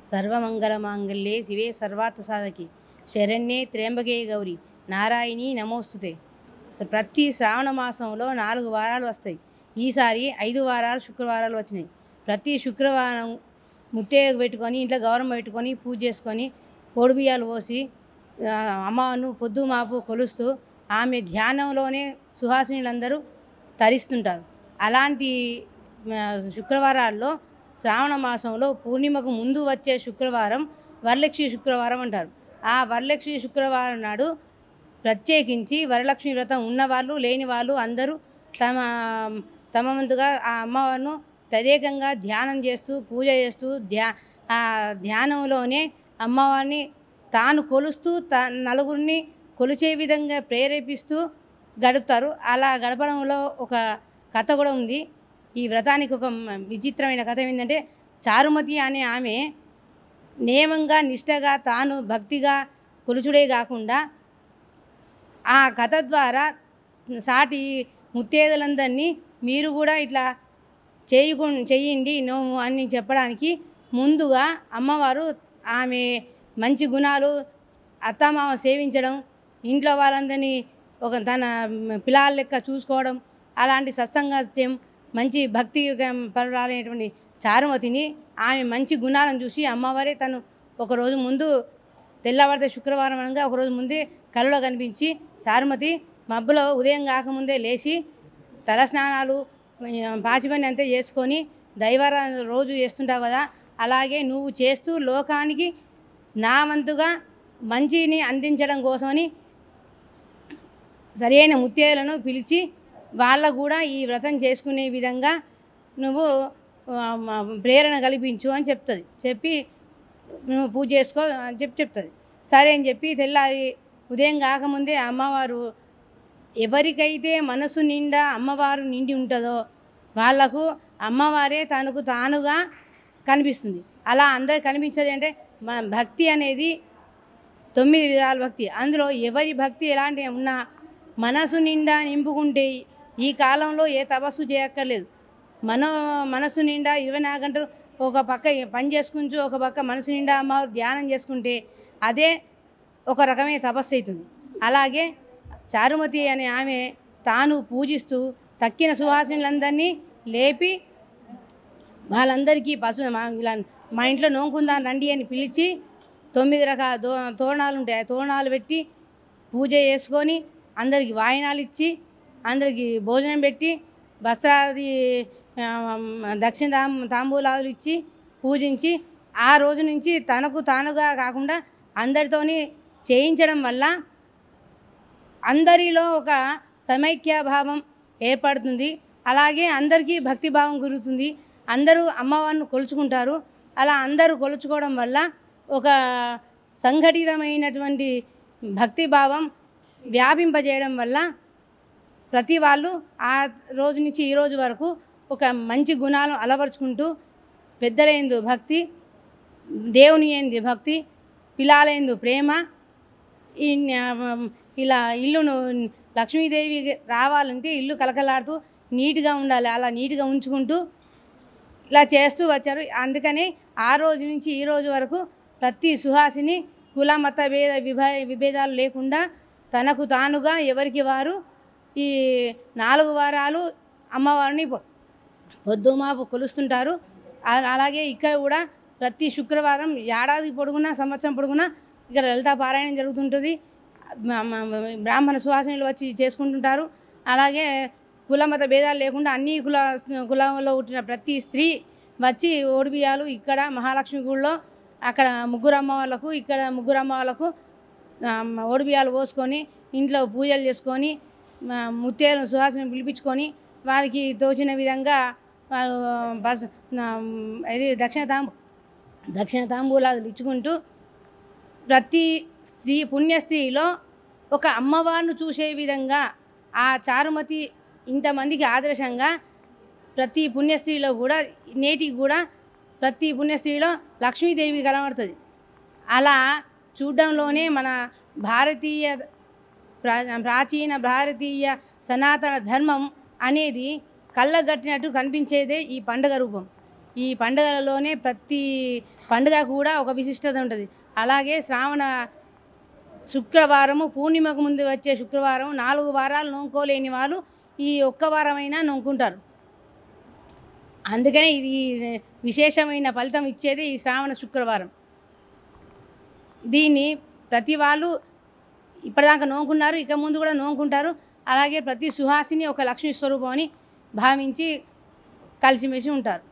సర్వమంగళమాంగళ్యే శివే సర్వార్థసాధకి శరణ్యే త్ర్యంబకే గౌరి నారాయణి నమోస్తుతే. ప్రతి శ్రావణ మాసంలో 4 వారాలు వస్తాయి. ఈసారి 5 వారాలు శుక్రవారాలు వచ్చినాయి. ప్రతి శుక్రవారం ముత్తైదువు పెట్టుకొని ఇంట్లో గౌరమ్మ పెట్టుకొని పూజ చేసుకొని కోడిబియ్యాలు పోసి అమ్మవారిని పొద్దు మాపు కొలుస్తూ ఆమె ధ్యానంలోనే సుహాసినులందరూ తరిస్తుంటారు. అలాంటి శుక్రవారాల్లో శ్రావణ మాసంలో పూర్ణిమకు ముందు వచ్చే శుక్రవారం వరలక్ష్మి శుక్రవారం అంటారు. ఆ వరలక్ష్మి శుక్రవారం నాడు ప్రత్యేకించి వరలక్ష్మి వ్రతం ఉన్నవాళ్ళు లేని వాళ్ళు అందరూ తమ వంతుగా ఆ అమ్మవారిని తదేకంగా ధ్యానం చేస్తూ పూజ చేస్తూ ఆ ధ్యానంలోనే అమ్మవారిని తాను కొలుస్తూ నలుగురిని కొలిచే విధంగా ప్రేరేపిస్తూ గడుపుతారు. అలా గడపడంలో ఒక కథ కూడా ఉంది. ఈ వ్రతానికి ఒక విచిత్రమైన కథ ఏంటంటే, చారుమతి అనే ఆమె నియమంగా నిష్టగా తాను భక్తిగా కొలుచుడే కాకుండా ఆ కథ ద్వారా సాటి ముత్తైదులందరినీ మీరు కూడా ఇట్లా చెయ్యండి నోము అని చెప్పడానికి ముందుగా అమ్మవారు ఆమె మంచి గుణాలు అత్తమామ సేవించడం, ఇంట్లో వాళ్ళందరినీ ఒక తన పిల్లల లెక్క చూసుకోవడం, అలాంటి సత్సంగత్యం మంచి భక్తి పరురాలైనటువంటి చారుమతిని ఆమె మంచి గుణాలను చూసి అమ్మవారే తను ఒకరోజు ముందు తెల్లవారితే శుక్రవారం అనగా ఒకరోజు ముందే కలలో కనిపించి, చారుమతి మబ్బులో ఉదయం కాకముందే లేచి తలస్నానాలు పాచిపని అంతా చేసుకొని దైవారాధన రోజు చేస్తుంటావు కదా, అలాగే నువ్వు చేస్తూ లోకానికి నా వంతుగా మంచిని అందించడం కోసమని సరైన ముత్తైదులను పిలిచి వాళ్ళకు కూడా ఈ వ్రతం చేసుకునే విధంగా నువ్వు ప్రేరణ కల్పించు అని చెప్తుంది. చెప్పి నువ్వు పూజ చేసుకో అని చెప్తుంది. సరే అని చెప్పి తెల్లారి ఉదయం కాకముందే అమ్మవారు ఎవరికైతే మనసు నిండా అమ్మవారు నిండి ఉంటుందో వాళ్లకు అమ్మవారే తనకు తానుగా కనిపిస్తుంది. అలా అందరు కనిపించదు అంటే భక్తి అనేది 9 విధాల భక్తి. అందులో ఎవరి భక్తి ఎలాంటి ఉన్నా మనసు నిండా నింపుకుంటే ఈ కాలంలో ఏ తపస్సు చేయక్కర్లేదు. మనసు నిండా 24 గంటలు ఒక పక్క పని చేసుకుంటూ ఒక పక్క మనసు నిండా అమ్మ ధ్యానం చేసుకుంటే అదే ఒక రకమైన తపస్సు అవుతుంది. అలాగే చారుమతి అనే ఆమె తాను పూజిస్తూ తక్కిన సుహాసినులందరినీ లేపి వాళ్ళందరికీ ఇలా మా ఇంట్లో నోముకుందాం రండి అని పిలిచి 9 రకాల తోరణాలు ఉంటాయి. ఆ తోరణాలు పెట్టి పూజ చేసుకొని అందరికి వాయినాలు ఇచ్చి అందరికి భోజనం పెట్టి వస్త్రాది దక్షిణ తాంబూలాలు ఇచ్చి పూజించి ఆ రోజు నుంచి తనకు తానుగా కాకుండా అందరితోని చేయించడం వల్ల అందరిలో ఒక సమైక్యభావం ఏర్పడుతుంది. అలాగే అందరికీ భక్తిభావం కుదురుతుంది. అందరూ అమ్మవారిని కొలుచుకుంటారు. అలా అందరూ కొలుచుకోవడం వల్ల ఒక సంఘటితమైనటువంటి భక్తిభావం వ్యాపింపజేయడం వల్ల ప్రతి వాళ్ళు ఆ రోజు నుంచి ఈ రోజు వరకు ఒక మంచి గుణాలు అలవరుచుకుంటూ పెద్దలైందు భక్తి, దేవుని ఏంది భక్తి, పిల్లలైందు ప్రేమ, ఇలా ఇల్లును లక్ష్మీదేవి రావాలంటే ఇల్లు కలకలాడుతూ నీట్గా ఉండాలి. అలా నీట్గా ఉంచుకుంటూ ఇలా చేస్తూ వచ్చారు. అందుకనే ఆ రోజు నుంచి ఈ రోజు వరకు ప్రతి సుహాసిని కుల మత విభేదాలు లేకుండా తనకు తానుగా ఎవరికి వారు ఈ 4 వారాలు అమ్మవారిని పొద్దుమాపు కొలుస్తుంటారు. అలాగే ఇక్కడ కూడా ప్రతి శుక్రవారం ఏడాది పొడుగునా సంవత్సరం పొడుగునా ఇక్కడ లలితా పారాయణం జరుగుతుంటుంది. బ్రాహ్మణ సుహాసినులు వచ్చి చేసుకుంటుంటారు. అలాగే కుల మత భేదాలు లేకుండా అన్ని కులంలో పుట్టిన ప్రతి స్త్రీ వచ్చి ఓడిబియ్యాలు ఇక్కడ మహాలక్ష్మి గుడిలో అక్కడ ముగ్గురు అమ్మవాళ్ళకు ఇక్కడ ముగ్గురు అమ్మవాళ్ళకు ఓడిబియ్యాలు పోసుకొని ఇంట్లో పూజలు చేసుకొని ముత్తైదులను సుహాసిని పిలిపించుకొని వారికి తోచిన విధంగా ఇది దక్షిణ తాంబూలాలు ఇచ్చుకుంటూ ప్రతి పుణ్యస్త్రీలో ఒక అమ్మవారిని చూసే విధంగా ఆ చారుమతి ఇంతమందికి ఆదర్శంగా ప్రతి పుణ్యస్త్రీలో కూడా నేటికి కూడా ప్రతి పుణ్యస్త్రీలో లక్ష్మీదేవి కనబడుతుంది. అలా చూడడంలోనే మన ప్రాచీన భారతీయ సనాతన ధర్మం అనేది కళ్ళగట్టినట్టు కనిపించేదే ఈ పండుగ రూపం. ఈ పండుగలలోనే ప్రతి పండుగ కూడా ఒక విశిష్టత ఉంటుంది. అలాగే శ్రావణ శుక్రవారము పూర్ణిమకు ముందు వచ్చే శుక్రవారం 4 వారాలు నోముకోలేని వాళ్ళు ఈ ఒక్క వారమైనా నోముకుంటారు. అందుకనే ఇది విశేషమైన ఫలితం ఇచ్చేది ఈ శ్రావణ శుక్రవారం. దీన్ని ప్రతి వాళ్ళు ఇప్పటిదాకా నోముకున్నారు, ఇక ముందు కూడా నోముకుంటారు. అలాగే ప్రతి సుహాసిని ఒక లక్ష్మీ స్వరూపం అని భావించి కలిసిమెలిసి ఉంటారు.